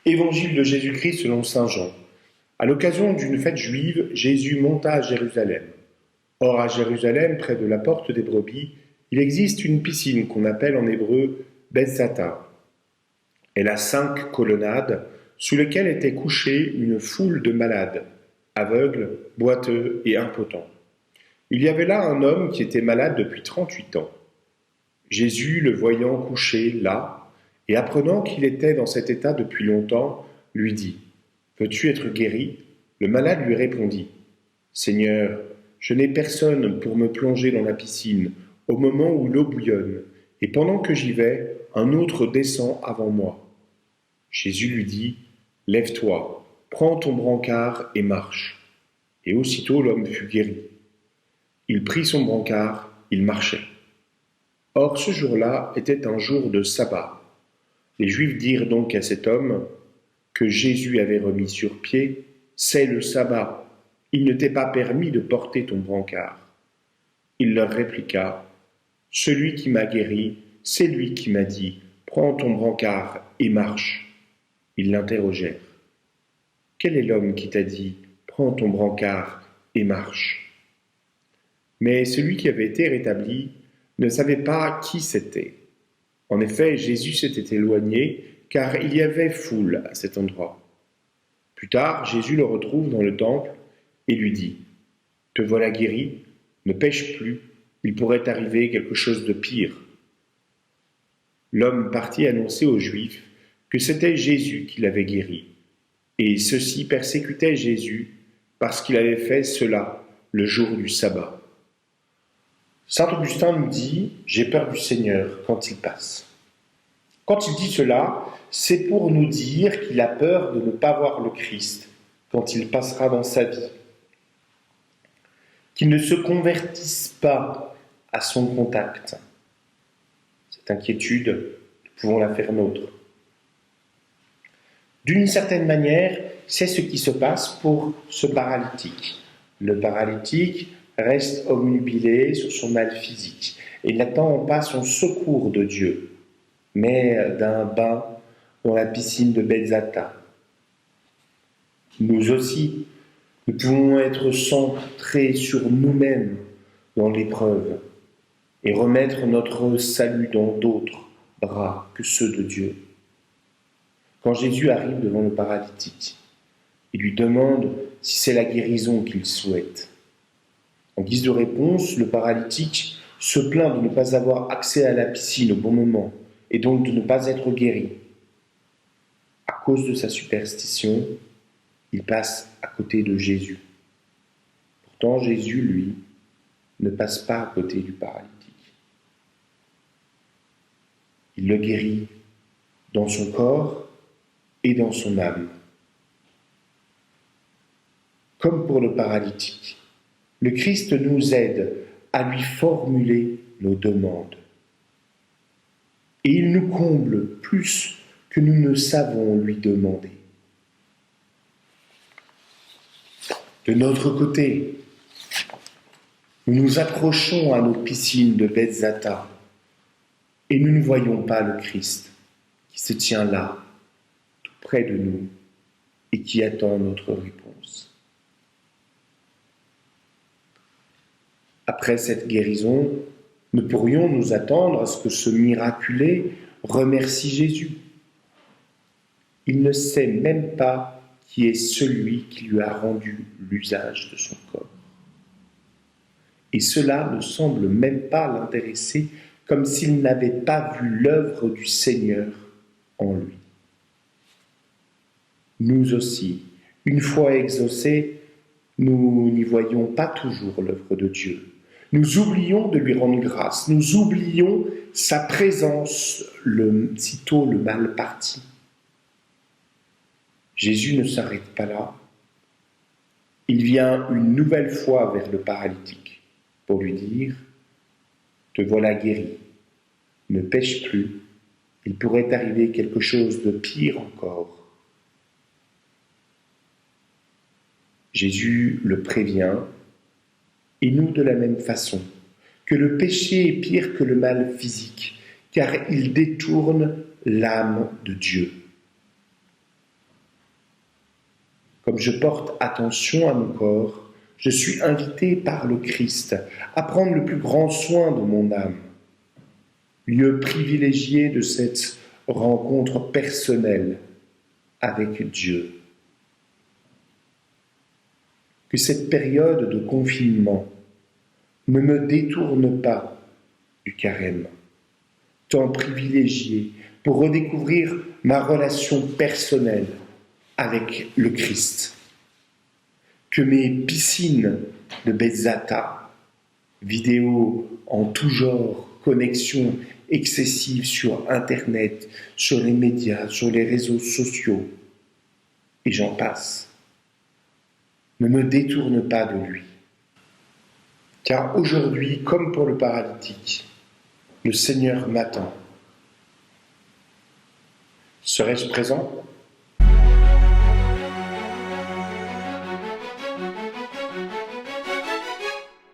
Évangile de Jésus-Christ selon saint Jean. À l'occasion d'une fête juive, Jésus monta à Jérusalem. Or, à Jérusalem, près de la porte des brebis, il existe une piscine qu'on appelle en hébreu Bethzatha. Elle a 5 colonnades sous lesquelles était couchée une foule de malades, aveugles, boiteux et impotents. Il y avait là un homme qui était malade depuis 38 ans. Jésus, le voyant couché là, et apprenant qu'il était dans cet état depuis longtemps, lui dit : « Veux-tu être guéri ? » Le malade lui répondit : « Seigneur, je n'ai personne pour me plonger dans la piscine au moment où l'eau bouillonne, et pendant que j'y vais, un autre descend avant moi. » Jésus lui dit : « Lève-toi, prends ton brancard et marche. » Et aussitôt l'homme fut guéri. Il prit son brancard, il marchait. Or ce jour-là était un jour de sabbat. Les Juifs dirent donc à cet homme que Jésus avait remis sur pied : « C'est le sabbat, il ne t'est pas permis de porter ton brancard. » Il leur répliqua : « Celui qui m'a guéri, c'est lui qui m'a dit : Prends ton brancard et marche. » Ils l'interrogèrent : « Quel est l'homme qui t'a dit : Prends ton brancard et marche ?» Mais celui qui avait été rétabli ne savait pas qui c'était. En effet, Jésus s'était éloigné, car il y avait foule à cet endroit. Plus tard, Jésus le retrouve dans le temple et lui dit : « Te voilà guéri, ne pêche plus, il pourrait t'arriver quelque chose de pire. » L'homme partit annoncer aux Juifs que c'était Jésus qui l'avait guéri, et ceux-ci persécutaient Jésus parce qu'il avait fait cela le jour du sabbat. Saint Augustin nous dit : « J'ai peur du Seigneur quand il passe. » Quand il dit cela, c'est pour nous dire qu'il a peur de ne pas voir le Christ quand il passera dans sa vie. Qu'il ne se convertisse pas à son contact. Cette inquiétude, nous pouvons la faire nôtre. D'une certaine manière, c'est ce qui se passe pour ce paralytique. Le paralytique reste obnubilé sur son mal physique et n'attend pas son secours de Dieu, mais d'un bain dans la piscine de Bethzatha. Nous aussi, nous pouvons être centrés sur nous-mêmes dans l'épreuve et remettre notre salut dans d'autres bras que ceux de Dieu. Quand Jésus arrive devant le paralytique, il lui demande si c'est la guérison qu'il souhaite. En guise de réponse, le paralytique se plaint de ne pas avoir accès à la piscine au bon moment et donc de ne pas être guéri. À cause de sa superstition, il passe à côté de Jésus. Pourtant, Jésus, lui, ne passe pas à côté du paralytique. Il le guérit dans son corps et dans son âme. Comme pour le paralytique, le Christ nous aide à lui formuler nos demandes. Et il nous comble plus que nous ne savons lui demander. De notre côté, nous nous accrochons à nos piscines de Bethzatha et nous ne voyons pas le Christ qui se tient là, tout près de nous et qui attend notre réponse. Après cette guérison, nous pourrions nous attendre à ce que ce miraculé remercie Jésus. Il ne sait même pas qui est celui qui lui a rendu l'usage de son corps. Et cela ne semble même pas l'intéresser, comme s'il n'avait pas vu l'œuvre du Seigneur en lui. Nous aussi, une fois exaucés, nous n'y voyons pas toujours l'œuvre de Dieu. Nous oublions de lui rendre grâce, nous oublions sa présence sitôt le mal parti. Jésus ne s'arrête pas là. Il vient une nouvelle fois vers le paralytique pour lui dire : « Te voilà guéri, ne pêche plus, il pourrait arriver quelque chose de pire encore. » Jésus le prévient, et nous de la même façon, que le péché est pire que le mal physique, car il détourne l'âme de Dieu. Comme je porte attention à mon corps, je suis invité par le Christ à prendre le plus grand soin de mon âme, lieu privilégié de cette rencontre personnelle avec Dieu. Que cette période de confinement ne me détourne pas du carême, temps privilégié pour redécouvrir ma relation personnelle avec le Christ. Que mes piscines de Bezzata, vidéos en tout genre, connexions excessives sur Internet, sur les médias, sur les réseaux sociaux, et j'en passe, ne me détournent pas de lui. Car aujourd'hui, comme pour le paralytique, le Seigneur m'attend. Serai-je présent ?